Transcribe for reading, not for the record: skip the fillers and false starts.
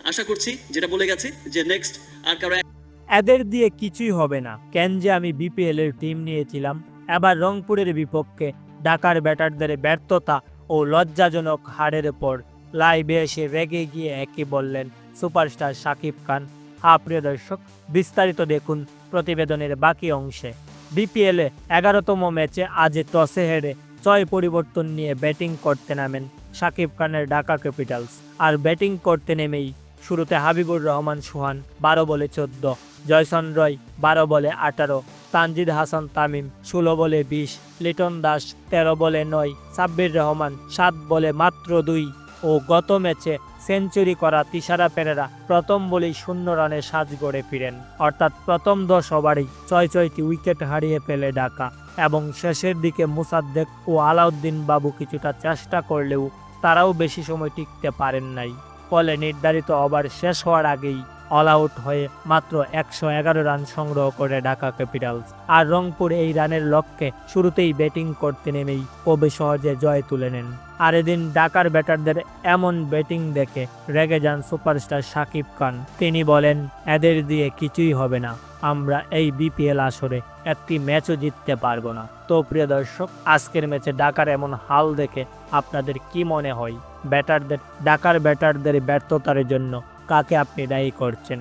আশা করছি যেটা বলে গেছি যে নেক্সট আর কারো এদের দিয়ে কিছুই হবে না। কেন যে আমি বিপিএল এর টিম নিয়েছিলাম, এবার রংপুরের বিপক্ষে ঢাকার ব্যাটারদের ব্যর্থতা ও লজ্জাজনক হারের পর লাইভে এসে রেগে গিয়ে একই বললেন সুপারস্টার শাকিব খান। প্রিয় দর্শক, বিস্তারিত দেখুন প্রতিবেদনের বাকি অংশে। বিপিএলে 11তম ম্যাচে আজ টসে হেরে 6 পরিবর্তন নিয়ে ব্যাটিং করতে নামেন শাকিব খানের ঢাকা ক্যাপিটালস। আর ব্যাটিং করতে নেমেই শুরুতে হাবিবুর রহমান সোহান 12 বলে 14, জয়সন রয় 12 বলে 18, তানজিদ হাসান তামিম 16 বলে 20, লিটন দাস 13 বলে 9, সাব্বির রহমান 7 বলে মাত্র 2 ও গত ম্যাচে সেঞ্চুরি করা তিশারা পেরেরা প্রথম বলেই 0 রানে সাজ গড়ে ফিরেন। অর্থাৎ প্রথম 10 ওভারেই 6টি উইকেট হারিয়ে ফেলে ঢাকা এবং শেষের দিকে মুসাদ্দেক ও আলাউদ্দিন বাবু কিছুটা চেষ্টা করলেও তারাও বেশি সময় টিকতে পারেন নাই। ফলে নির্ধারিত ওভার শেষ হওয়ার আগেই অল আউট হয়ে মাত্র 111 রান সংগ্রহ করে ঢাকা ক্যাপিটালস। আর রংপুর এই রানের লক্ষ্যে শুরুতেই ব্যাটিং করতে নেমেই খুবই সহজে জয় তুলে নেন। আর এদিন ঢাকার ব্যাটারদের এমন ব্যাটিং দেখে রেগে যান সুপারস্টার শাকিব খান। তিনি বলেন, এদের দিয়ে কিছুই হবে না, আমরা এই বিপিএল আসরে একটি ম্যাচও জিততে পারবো না। তো প্রিয় দর্শক, আজকের ম্যাচে ঢাকার এমন হাল দেখে আপনাদের কি মনে হয়? ঢাকার ব্যাটারদের ব্যর্থতার জন্য কাকে আপনি দায়ী করছেন?